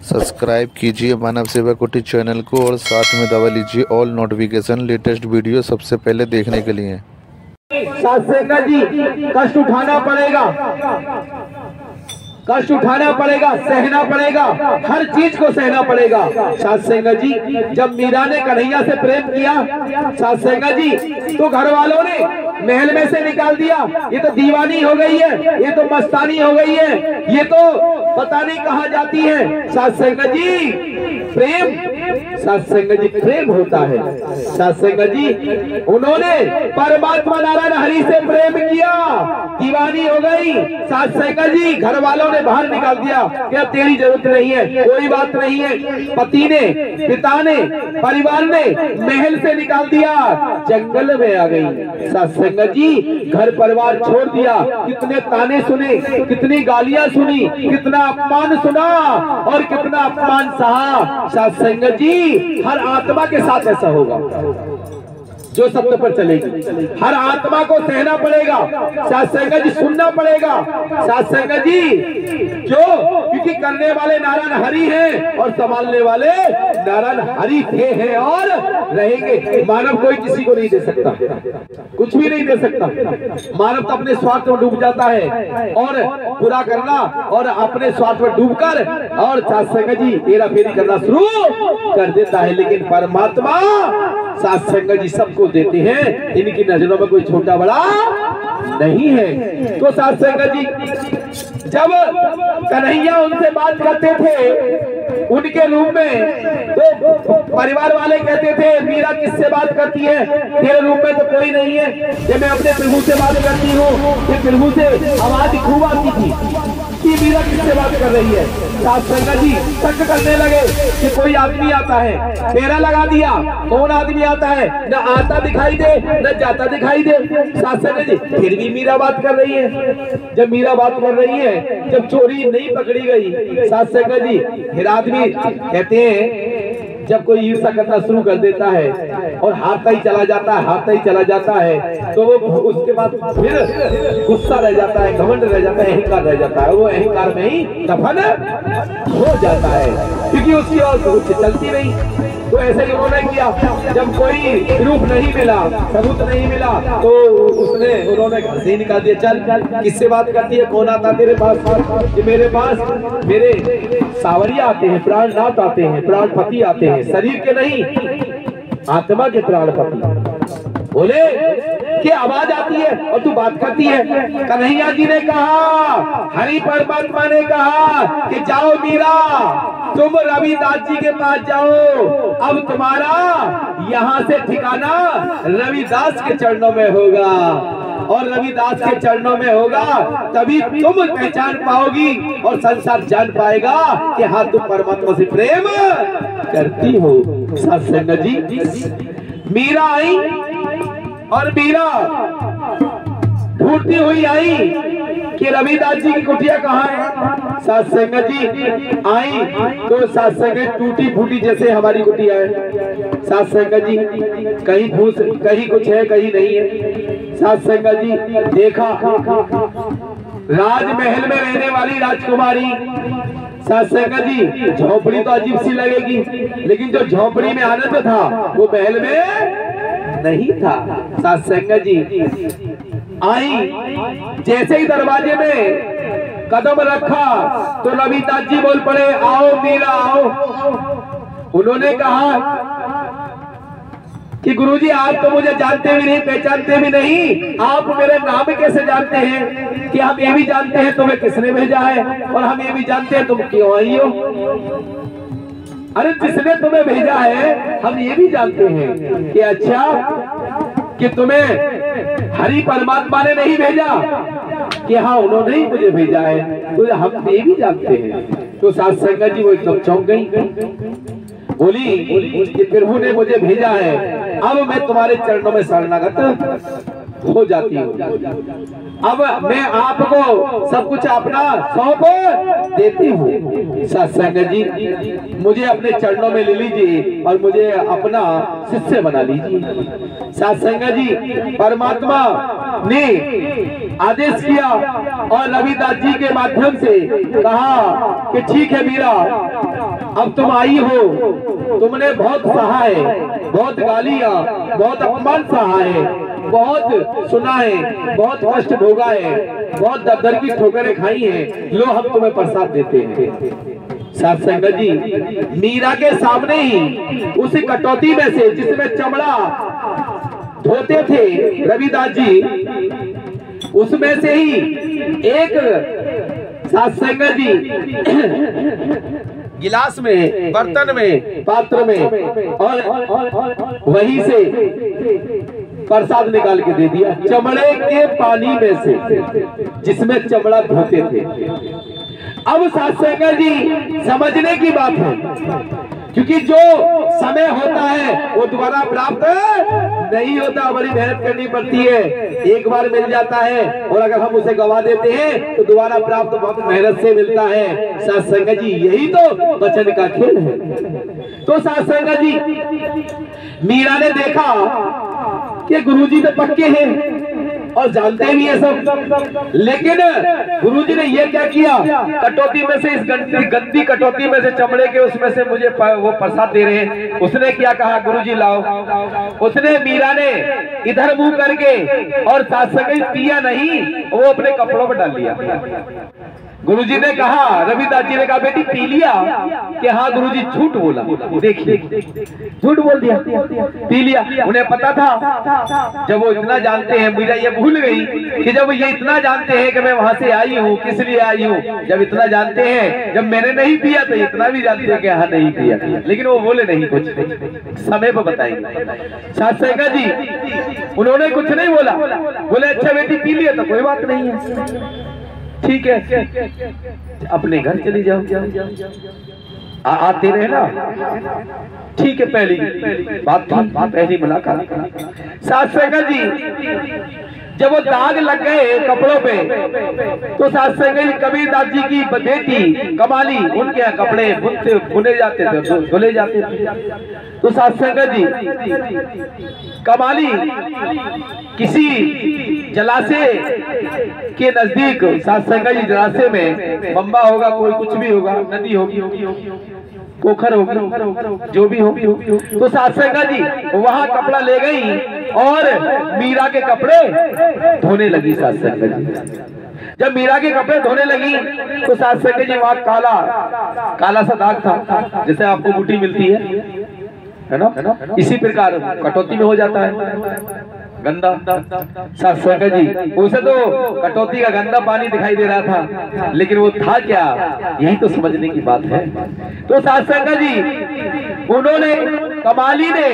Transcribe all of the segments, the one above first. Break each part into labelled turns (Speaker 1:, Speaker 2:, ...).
Speaker 1: Subscribe कीजिए मानव सेवा कुटी चैनल को और साथ में दबा लीजिए ऑल नोटिफिकेशन लेटेस्ट वीडियो सबसे पहले देखने के लिए।
Speaker 2: सत्संग जी, कष्ट उठाना पड़ेगा, कष्ट उठाना पड़ेगा, सहना पड़ेगा, हर चीज को सहना पड़ेगा। सत्संग जी, जब मीरा ने कन्हैया से प्रेम किया सत्संग जी, तो घर वालों ने महल में से निकाल दिया। ये तो दीवानी हो गई है, ये तो मस्तानी हो गई है, ये तो पता नहीं कहाँ जाती है। सत्संग जी, प्रेम सत्संग जी प्रेम होता है। सत्संग जी, उन्होंने परमात्मा नारायण हरि से प्रेम किया, दीवानी हो गई। सत्संग जी, घर वालों ने बाहर निकाल दिया कि अब तेरी जरूरत नहीं है, कोई बात नहीं है। पति ने, पिता ने, परिवार ने महल से निकाल दिया, जंगल में आ गई। सत्संग जी, घर परिवार छोड़ दिया, कितने ताने सुने, कितनी गालियां सुनी, कितना अपमान सुना और कितना अपमान सहा। सत्संग जी, हर आत्मा के साथ ऐसा होगा जो सत्य पर चलेगी। हर आत्मा को सहना पड़ेगा, सत्संग जी सुनना पड़ेगा। सत्संग जी, क्यों? क्योंकि करने वाले नारायण हरि हैं और संभालने वाले नारायण हरि थे, हैं और रहेंगे। मानव कोई किसी को नहीं दे सकता, कुछ भी नहीं दे सकता। मानव तो अपने स्वार्थ में डूब जाता है और बुरा करना और अपने स्वार्थ में डूबकर और सत्संग जी हेरा फेरी करना शुरू कर देता है। लेकिन परमात्मा सत्संग जी सबको देते हैं, इनकी नजरों में कोई छोटा बड़ा नहीं है। तो सत्संग जी, जब कन्हैया उनसे बात करते थे उनके रूम में, तो परिवार वाले कहते थे मीरा किससे बात करती है, तेरे रूम में तो कोई नहीं है। ये मैं अपने प्रभु से बात करती हूँ। ये प्रभु से आवाज खूब आती थी कि मीरा किससे बात कर रही है। सत्संग जी शक करने लगे कि कोई आदमी आता है, फेरा लगा दिया, कौन आदमी आता है, न आता दिखाई दे न जाता दिखाई दे। सत्संग जी, फिर भी मीरा बात कर रही है। जब मीरा बात कर रही है, जब चोरी नहीं पकड़ी गई सत्संग जी, फिर आदमी कहते हैं जब कोई ईर्ष्या करना शुरू कर देता है और हारता ही चला जाता है, हारता ही चला जाता है, तो वो उसके बाद फिर गुस्सा रह जाता है, घमंड रह जाता है, अहंकार रह जाता है। वो अहंकार में ही दफन हो जाता है, क्योंकि उसकी और कुछ चलती नहीं। तो ऐसे ही उन्होंने किया। जब कोई प्रूफ नहीं मिला, सबूत नहीं मिला, तो उन्होंने घर से ही निकाल दिया। चल, किससे बात करती है, कौन आता तेरे पास? मेरे पास मेरे सावरिया आते हैं, प्राणनाथ आते हैं, प्राणपति आते हैं, शरीर के नहीं आत्मा के प्राणपति। बोले कि आवाज आती है और तू बात करती है। कन्हैया जी ने कहा, हरि परमात्मा ने कहा कि जाओ मीरा, तुम रविदास जी के पास जाओ। अब तुम्हारा यहाँ से ठिकाना रविदास के चरणों में होगा, और रविदास के चरणों में होगा तभी तुम पहचान पाओगी और संसार जान पाएगा कि हाँ तुम परमात्मा से प्रेम करती हो। सत्संग जी, मीरा आई और मीरा ढूंढती हुई आई कि रविदास जी की कुटिया कहाँ है। सत्संग जी आई तो सत्संग टूटी फूटी जैसे हमारी कुटिया है। सत्संग जी, कहीं फूस, कहीं कुछ है, कहीं नहीं है। सत्संग जी, देखा राजमहल में रहने वाली राजकुमारी। सत्संग जी, झोपड़ी तो अजीब सी लगेगी, लेकिन जो झोपड़ी में आनंद था वो महल में नहीं था। सत्संग जी आई, जैसे ही दरवाजे में कदम रखा तो रविदास जी बोल पड़े, आओ मीरा आओ। उन्होंने कहा कि गुरुजी, आप तो मुझे जानते भी नहीं, पहचानते भी नहीं, आप मेरे नाम कैसे जानते हैं? कि हम ये भी जानते हैं तुम्हें किसने भेजा है, और हम ये भी जानते हैं तुम क्यों आई हो। अरे जिसने तुम्हें भेजा है हम ये भी जानते हैं कि अच्छा कि तुम्हें हरि परमात्मा ने नहीं भेजा, कि हाँ उन्होंने ही मुझे भेजा है, तो हम ये भी जानते हैं। तो सत्संग जी वो एकदम चौंक गई, बोली कि प्रभु ने मुझे भेजा है, अब मैं तुम्हारे चरणों में शरणागत हो जाती हूँ। अब मैं आपको सब कुछ अपना सौंप देती हूँ। सत्संग जी, मुझे अपने चरणों में ले लीजिए और मुझे अपना शिष्य बना लीजिए। सत्संग जी, परमात्मा ने आदेश किया और रविदास जी के माध्यम से कहा कि ठीक है मीरा, अब तुम आई हो, तुमने बहुत सहा है, बहुत गालियां, बहुत अपमान सहा है, बहुत सुना है, बहुत कष्ट भोगा है, बहुत दर की ठोकरें खाई हैं, लो हम तुम्हें प्रसाद देते हैं। साथ संगत जी, मीरा के सामने ही उस कटौती में से जिसमें चमड़ा धोते थे रविदास जी, उसमें से ही एक साथ संगत जी गिलास में, बर्तन में, पात्र में और वहीं से प्रसाद निकाल के दे दिया, चमड़े के पानी में से जिसमें चमड़ा धोते थे। अब साथ संगत जी समझने की बात है, क्योंकि जो समय होता है वो दोबारा प्राप्त नहीं होता, बड़ी मेहनत करनी पड़ती है, एक बार मिल जाता है और अगर हम उसे गवा देते हैं तो दोबारा प्राप्त बहुत मेहनत से मिलता है। साथ संगत जी यही तो वचन का खेल है। तो साथ संगत जी, मीरा ने देखा कि गुरुजी तो पक्के हैं और जानते भी है सब, लेकिन गुरुजी ने ये क्या किया, कटौती में से, इस गंदी कटौती में से, चमड़े के उसमें से मुझे वो प्रसाद दे रहे हैं। उसने क्या कहा, गुरुजी लाओ। उसने, मीरा ने इधर मुंह करके और साथ संगत पिया नहीं, वो अपने कपड़ों पर डाल लिया। गुरुजी ने कहा, रविदास जी ने कहा, बेटी पी लिया? कि हाँ गुरुजी, झूठ बोला, देखिए झूठ बोल दिया, पी लिया। उन्हें पता था, जब वो इतना जानते हैं, मीरा ये भूल गई कि जब ये इतना जानते हैं कि मैं वहां से आई हूँ, किस लिए आई हूँ, जब इतना जानते हैं, जब मैंने नहीं पिया तो इतना भी जानते हैं कि हाँ नहीं पिया, लेकिन वो बोले नहीं कुछ, समय पर बताएंगे। साथ संगत जी, उन्होंने कुछ नहीं बोला, बोले अच्छा बेटी पी लिया तो कोई बात नहीं है, ठीक है, अपने घर चली जाओ, आते रहे ना, ठीक है, पहली बात थी, पहली मुलाकात। साथ संगत जी, जब वो दाग लग गए कपड़ों पे, तो साथ संगत कबीरदास जी की बेटी कमाली, उनके यहाँ कपड़े बुने जाते थे, धुले जाते थे। तो साथ संगत जी, कमाली किसी जलाशय के नजदीक, साथ संगत जी जलाशय में, बम्बा होगा, कोई कुछ भी होगा, नदी होगी, पोखर होगी, जो भी होगी, तो साथ संगत जी वहां कपड़ा ले गई और मीरा के कपड़े धोने लगी। साथ संगत जी जब मीरा के कपड़े धोने लगी तो साथ संगत जी वहां काला सा दाग था, जैसे आपको बूटी मिलती है ना, इसी प्रकार कटौती में हो जाता है गंदा। साथ संगत जी, उसे तो कटौती का गंदा पानी दिखाई दे रहा था, लेकिन वो था क्या, यही तो समझने की बात है। तो साथ संगत जी, उन्होंने, कमाली ने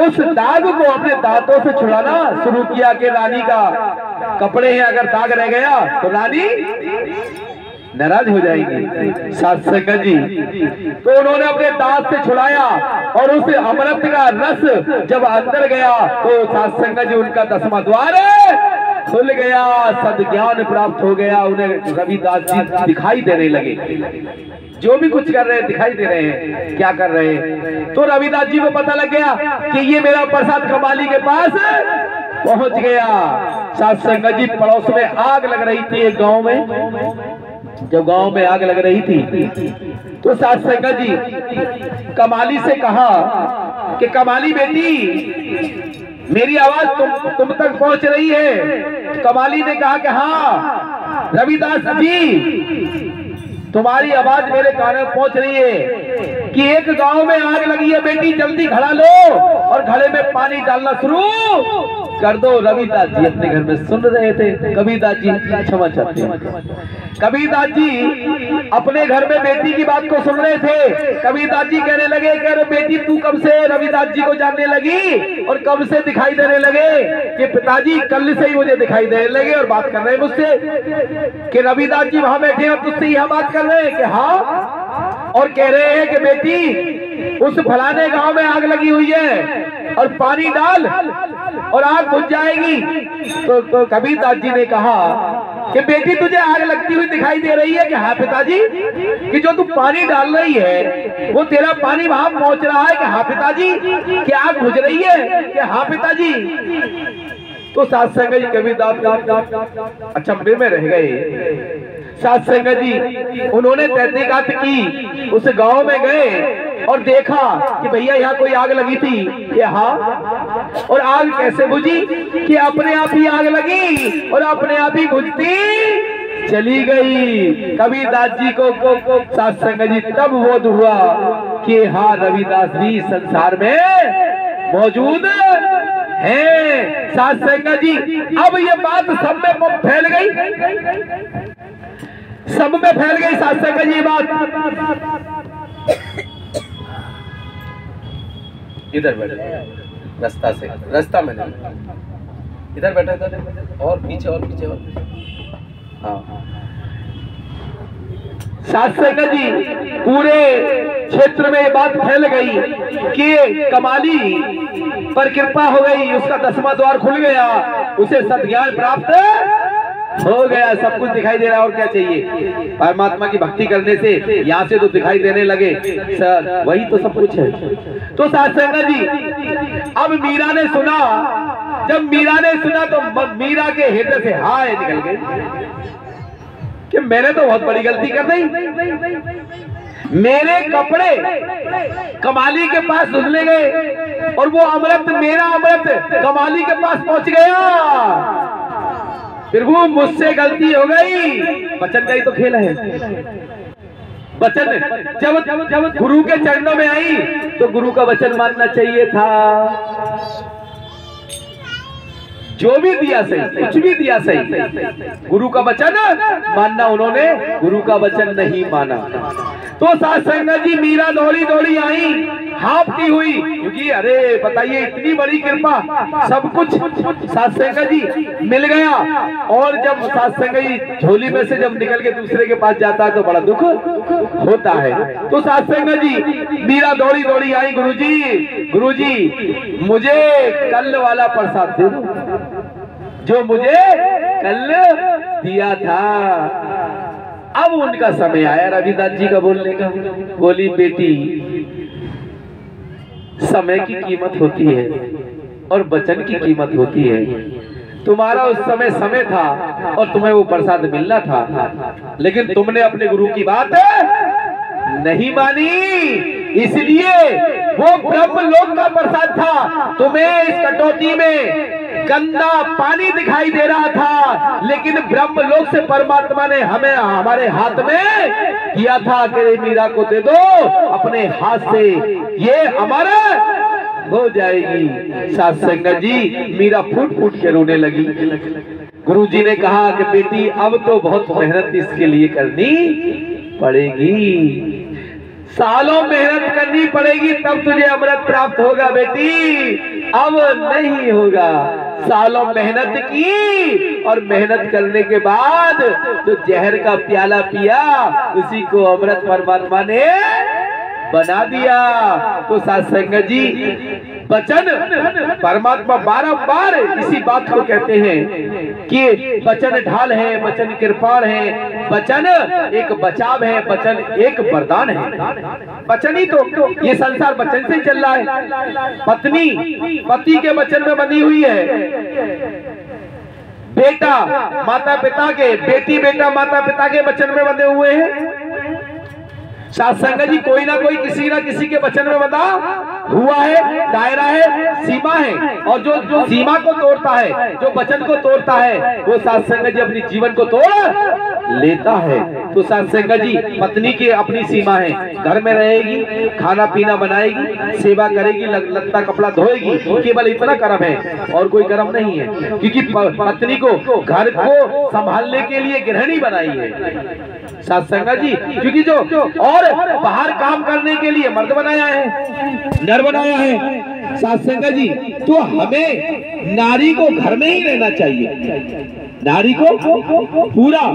Speaker 2: उस दाग को अपने दांतों से छुड़ाना शुरू किया कि रानी का कपड़े हैं, अगर दाग रह गया तो रानी नाराज हो जाएगी। साथ संगत जी, तो उन्होंने अपने दांत से छुड़ाया और उस अमृत का रस जब अंदर गया तो साथ संगत जी, उनका 10वां द्वार खुल गया, सद्ज्ञान प्राप्त हो गया। उन्हें रविदास जी दिखाई देने लगे, जो भी कुछ कर रहे हैं दिखाई दे रहे हैं, क्या कर रहे हैं। तो रविदास जी को पता लग गया कि ये मेरा प्रसाद कमाली के पास पहुंच गया। साथ संगत जी, पड़ोस में आग लग रही थी एक गांव में, जब गांव में आग लग रही थी तो साथ संगत जी कमाली से कहा कि कमाली बेटी, मेरी आवाज तुम तक पहुंच रही है। कमाली ने कहा कि हाँ रविदास जी, तुम्हारी आवाज मेरे कान में पहुंच रही है कि एक गांव में आग लगी है बेटी, जल्दी घड़ा लो और घड़े में पानी डालना शुरू कर दो। रविदास जी अपने घर में सुन रहे थे, कबीरदास जी क्षमा चाहते हैं। कबीरदास जी अपने घर में बेटी की बात को सुन रहे थे। कबीरदास जी कहने लगे कि अरे बेटी, तू कब से रविदास जी को जानने लगी और कब से दिखाई देने लगे? कि पिताजी कल से ही मुझे दिखाई देने लगे और बात कर रहे हैं मुझसे कि रविदास जी वहां बैठे और तुझसे यह बात कर रहे हैं कि हाँ, और कह रहे हैं कि बेटी उस फलाने गांव में आग लगी हुई है और पानी डाल और आग बुझ जाएगी। तो कबीरदास जी ने कहा कि बेटी तुझे आग लगती हुई दिखाई दे रही है कि हाँ पिताजी, कि जो तू पानी डाल रही है वो तेरा पानी वहां पहुंच रहा है कि हाँ पिताजी, कि आग बुझ रही है कि हाँ पिताजी। तो सात संगत जी कभी दांत अचंभे में रह गए। सात संगत जी उन्होंने तहकीकात की, उस गांव में गए और देखा कि भैया यहाँ कोई आग लगी थी कि हाँ, और आग कैसे बुझी कि अपने आप ही आग लगी और अपने आप ही बुझती चली गई। कबीरदास जी को सात संगत जी तब बोध हुआ कि हाँ रविदास भी संसार में मौजूद है। सात संगत जी अब ये बात सब में फैल गई, सब में फैल गई सात संगत जी बात। इधर बैठे रास्ता से, रास्ता में नहीं, इधर बैठा था और पीछे और पीछे और हाँ। सात संगत जी पूरे क्षेत्र में ये बात फैल गई कि कमाली पर कृपा हो गई, उसका 10वां द्वार खुल गया, उसे सद्ज्ञान प्राप्त हो गया, सब कुछ दिखाई दे रहा है। और क्या चाहिए? परमात्मा की भक्ति करने से यहाँ से तो दिखाई देने लगे सर, वही तो सब कुछ है। तो सात संगत जी अब मीरा ने सुना, जब मीरा ने सुना तो मीरा के हृदय से हाय निकल गई कि मैंने तो बहुत बड़ी गलती कर दी, मेरे कपड़े कमाली के पास धुलने गए और वो अमृत, मेरा अमृत कमाली के पास पहुंच गया, फिर वो मुझसे गलती हो गई। वचन का ही तो खेल है। वचन जब गुरु के चरणों में आई तो गुरु का वचन मानना चाहिए था। जो भी दिया सही, कुछ भी दिया सही, गुरु का वचन मानना उन्होंने गुरु का वचन नहीं माना। तो सात संगत जी मीरा दौड़ी दौड़ी आई, हाँफती हुई, क्योंकि अरे बताइए इतनी बड़ी कृपा, सब कुछ सात संगत जी मिल गया। और जब सात संगत जी झोली में से जब निकल के दूसरे के पास जाता है तो बड़ा दुख होता है। तो सात संगत जी मीरा दौड़ी दौड़ी आई, गुरुजी मुझे कल वाला प्रसाद दे दो जो मुझे कल दिया था। अब उनका समय आया रविदास जी का बोलने का। बोली बेटी समय की कीमत होती है और वचन की कीमत होती है। तुम्हारा उस समय समय था और तुम्हें वो प्रसाद मिलना था, लेकिन तुमने अपने गुरु की बात नहीं मानी, इसलिए वो ब्रह्मलोक का प्रसाद था। तुम्हें इस कटौती में गंदा पानी दिखाई दे रहा था, लेकिन ब्रह्मलोक से परमात्मा ने हमें हमारे हाथ में दिया था कि मीरा को दे दो, अपने हाथ से ये हमारा हो जाएगी। सात संगत जी मीरा फूट फूट के रोने लगी। गुरुजी ने कहा कि बेटी अब तो बहुत मेहनत इसके लिए करनी पड़ेगी, सालों मेहनत करनी पड़ेगी तब तुझे अमृत प्राप्त होगा बेटी, अब नहीं होगा। सालों मेहनत की और मेहनत करने के बाद तो जहर का प्याला पिया, उसी को अमृत परमात्मा ने बना दिया। तो सात संगत जी वचन परमात्मा बारंबार इसी बात को कहते हैं कि वचन ढाल है, वचन कृपाण है, वचन एक बचाव है, वचन एक वरदान है। वचन ही तो ये संसार वचन से चल रहा है। पत्नी पति के वचन में बनी हुई है, बेटा माता पिता के, बेटी बेटा माता पिता के वचन में बंधे हुए हैं। सात संगत जी कोई ना कोई किसी ना किसी के वचन में बंधा हुआ है, दायरा है, सीमा है, और जो सीमा को तोड़ता है, जो वचन को तोड़ता है, वो सात संगत जी अपनी जीवन को तोड़ लेता है। तो सात संगत जी पत्नी की अपनी सीमा है, घर में रहेगी, खाना पीना बनाएगी, सेवा करेगी, लत्ता कपड़ा धोएगी, केवल इतना कर्म है और कोई कर्म नहीं है, क्योंकि पत्नी को घर को संभालने के लिए गृहिणी बनाई है सात संगत जी, क्योंकि जो और बाहर काम करने के लिए मर्द बनाया है, नर बनाया है सात संगत जी। तो हमें नारी को घर में ही रहना चाहिए, नारी को पूरा